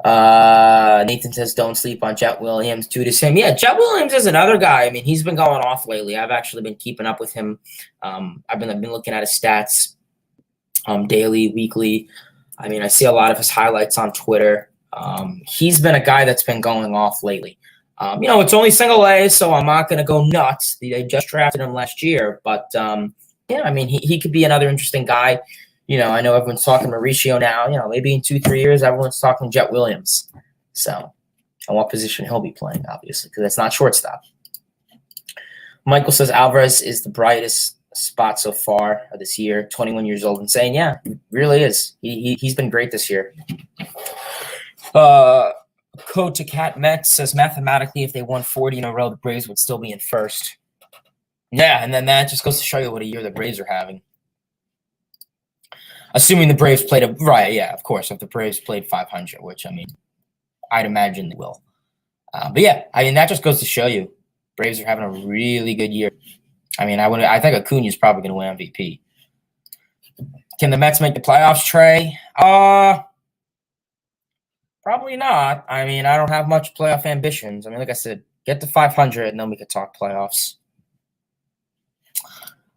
Nathan says, don't sleep on Jet Williams. Do the same. Yeah, Jet Williams is another guy. I mean, he's been going off lately. I've actually been keeping up with him. I've been looking at his stats daily, weekly. I mean, I see a lot of his highlights on Twitter. He's been a guy that's been going off lately. It's only single A, so I'm not going to go nuts. They just drafted him last year. But, yeah, I mean, he could be another interesting guy. I know everyone's talking Mauricio now. Maybe in 2-3 years, everyone's talking Jet Williams. So, on what position he'll be playing, obviously, because it's not shortstop. Michael says Alvarez is the brightest spot so far this year, 21 years old, and saying, yeah, he really is. He's been great this year. Code to Cat Mets says mathematically, if they won 40 in a row, the Braves would still be in first. Yeah, and then that just goes to show you what a year the Braves are having. Assuming the Braves played of course, if the Braves played 500, which, I mean, I'd imagine they will. But yeah, I mean, that just goes to show you Braves are having a really good year. I mean, I think Acuna is probably going to win MVP. Can the Mets make the playoffs, Trey? Probably not. I mean, I don't have much playoff ambitions. I mean, like I said, get to 500, and then we could talk playoffs.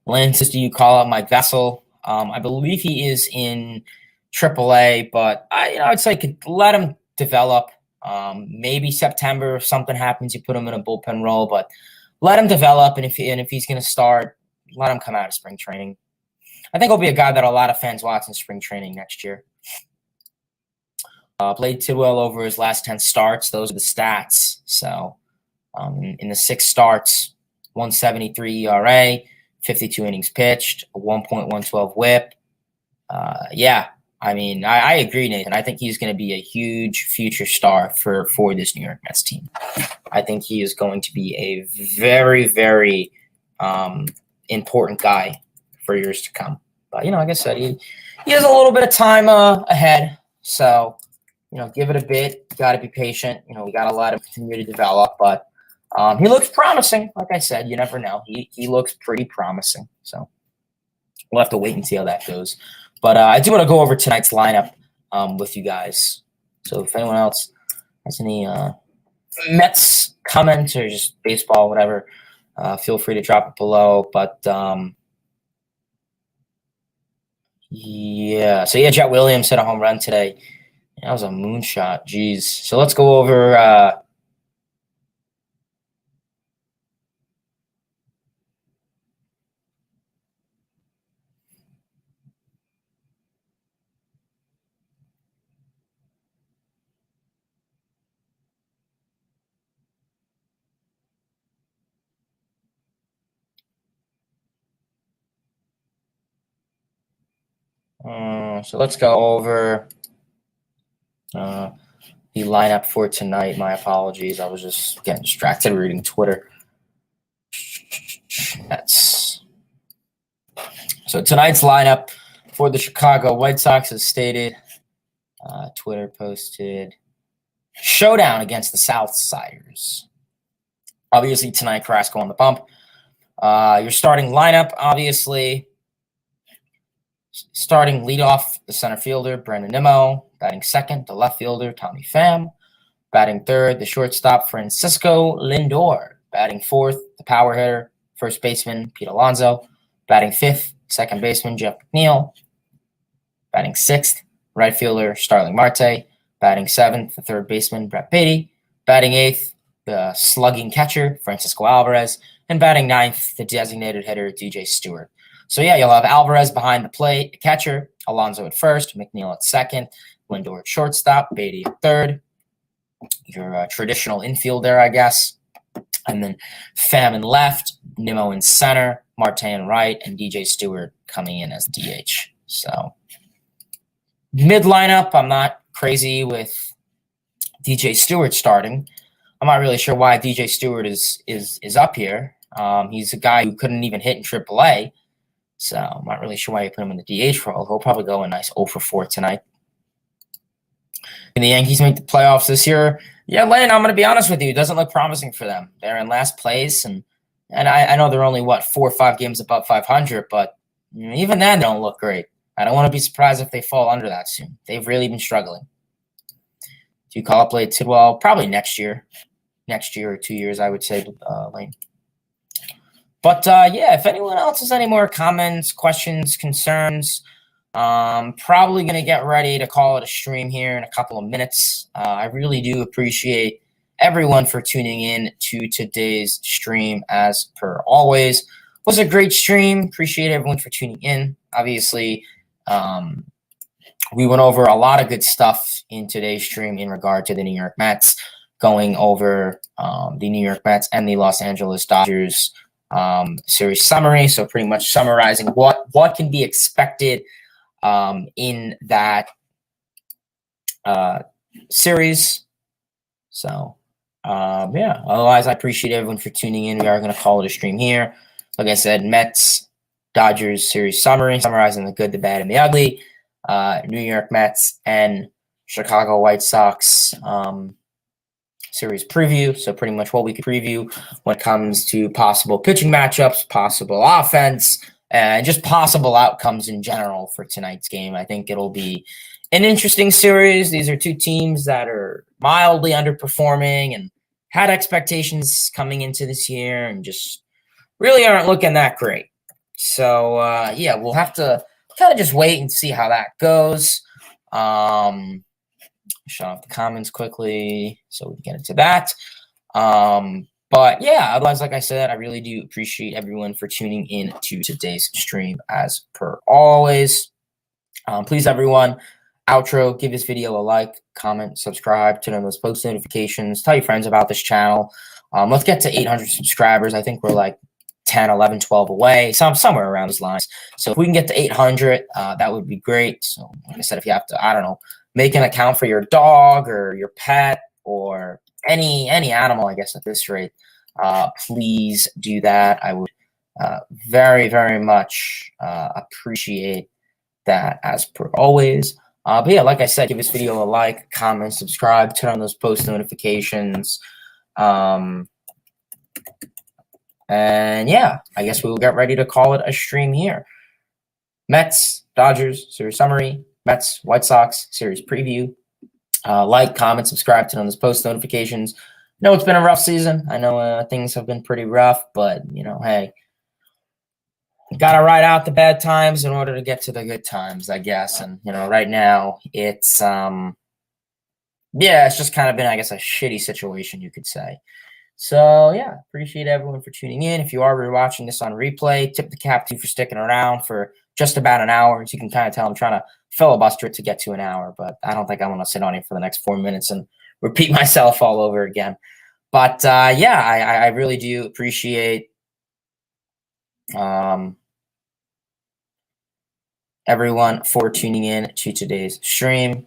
Lynn says, do you call out Mike Vassell? I believe he is in AAA, but I'd say could let him develop. Maybe September, if something happens, you put him in a bullpen role, but let him develop. And if he's going to start, let him come out of spring training. I think he'll be a guy that a lot of fans watch in spring training next year. Played Tidwell over his last 10 starts. Those are the stats. So in the 6 starts, 173 ERA. 52 innings pitched, a 1.112 whip. Yeah, I mean, I agree, Nathan. I think he's going to be a huge future star for this New York Mets team. I think he is going to be a very, very important guy for years to come. But, like I said, he has a little bit of time ahead. So, give it a bit. Got to be patient. We got to let him continue to develop. But he looks promising. Like I said, you never know. He looks pretty promising. So we'll have to wait and see how that goes. But I do want to go over tonight's lineup with you guys. So if anyone else has any Mets comments or just baseball, whatever, feel free to drop it below. But yeah. So yeah, Jet Williams hit a home run today. That was a moonshot. Jeez. So let's go over So let's go over the lineup for tonight. My apologies. I was just getting distracted reading Twitter. So tonight's lineup for the Chicago White Sox is stated. Twitter posted showdown against the Southsiders. Obviously tonight, Carrasco on the bump. Your starting lineup, obviously. Starting leadoff, the center fielder, Brandon Nimmo. Batting second, the left fielder, Tommy Pham. Batting third, the shortstop, Francisco Lindor. Batting fourth, the power hitter, first baseman, Pete Alonso. Batting fifth, second baseman, Jeff McNeil. Batting sixth, right fielder, Starling Marte. Batting seventh, the third baseman, Brett Beatty. Batting eighth, the slugging catcher, Francisco Alvarez. And batting ninth, the designated hitter, DJ Stewart. So, yeah, you'll have Alvarez behind the plate, the catcher, Alonso at first, McNeil at second, Lindor at shortstop, Beatty at third. Your traditional infield there, I guess. And then Pham in left, Nimmo in center, Marte in right, and DJ Stewart coming in as DH. So, mid lineup, I'm not crazy with DJ Stewart starting. I'm not really sure why DJ Stewart is up here. He's a guy who couldn't even hit in AAA. So I'm not really sure why you put him in the DH role. He'll probably go a nice 0 for 4 tonight. Can the Yankees make the playoffs this year? Yeah, Lane, I'm going to be honest with you. It doesn't look promising for them. They're in last place, and I know they're only, 4 or 5 games above 500, but even then they don't look great. I don't want to be surprised if they fall under that soon. They've really been struggling. Do you call up late Tidwell? Probably next year. Next year or 2 years, I would say, Lane. But, yeah, if anyone else has any more comments, questions, concerns, probably going to get ready to call it a stream here in a couple of minutes. I really do appreciate everyone for tuning in to today's stream as per always. It was a great stream. Appreciate everyone for tuning in. Obviously, we went over a lot of good stuff in today's stream in regard to the New York Mets, going over the New York Mets and the Los Angeles Dodgers series summary. So pretty much summarizing what can be expected in that series. So yeah, otherwise I appreciate everyone for tuning in. We are going to call it a stream here. Like I said, Mets Dodgers series summary, summarizing the good, the bad, and the ugly. New York Mets and Chicago White Sox series preview. So pretty much what we could preview when it comes to possible pitching matchups, possible offense, and just possible outcomes in general for tonight's game. I think it'll be an interesting series. These are two teams that are mildly underperforming and had expectations coming into this year and just really aren't looking that great. So, yeah, we'll have to kind of just wait and see how that goes. Shut off the comments quickly so we can get into that. But yeah, otherwise, like I said, I really do appreciate everyone for tuning in to today's stream as per always. Please, everyone, outro, give this video a like, comment, subscribe, turn on those post notifications, tell your friends about this channel. Let's get to 800 subscribers. I think we're like 10, 11, 12 away, somewhere around those lines. So if we can get to 800, that would be great. So like I said, if you have to, I don't know, make an account for your dog or your pet or any animal, I guess, at this rate, please do that. I would very, very much appreciate that as per always. But yeah, like I said, give this video a like, comment, subscribe, turn on those post notifications. And yeah, I guess we will get ready to call it a stream here. Mets, Dodgers, series summary, Mets, White Sox, series preview. Like, comment, subscribe, turn on those post notifications. I know it's been a rough season. I know things have been pretty rough, but, hey, got to ride out the bad times in order to get to the good times, I guess. And, right now it's, yeah, it's just kind of been, I guess, a shitty situation, you could say. So, yeah, appreciate everyone for tuning in. If you are rewatching this on replay, tip the cap to you for sticking around for just about an hour. As you can kind of tell, I'm trying to filibuster it to get to an hour, but I don't think I want to sit on it for the next 4 minutes and repeat myself all over again. But, yeah, I really do appreciate everyone for tuning in to today's stream.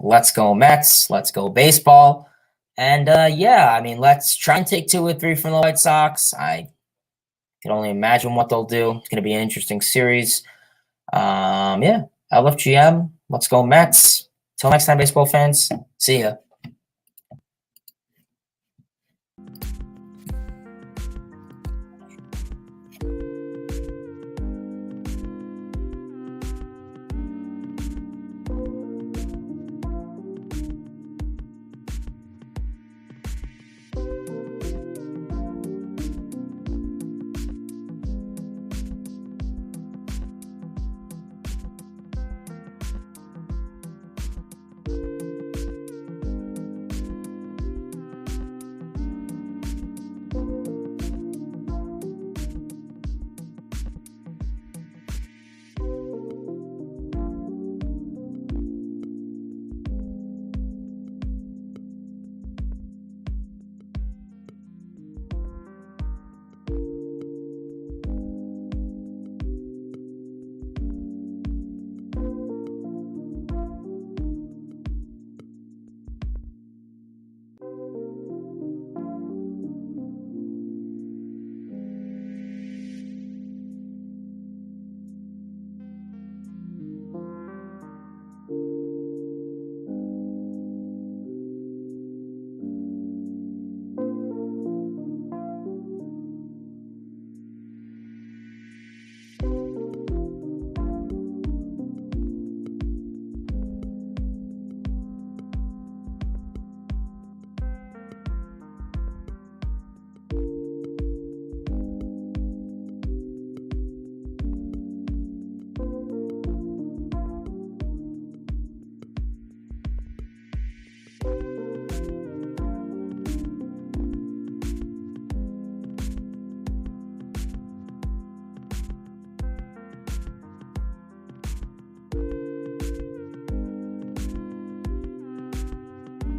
Let's go Mets. Let's go baseball. And yeah, I mean, let's try and take 2 or 3 from the White Sox. I can only imagine what they'll do. It's going to be an interesting series. Yeah, I love GM. Let's go Mets. Till next time, baseball fans. See ya.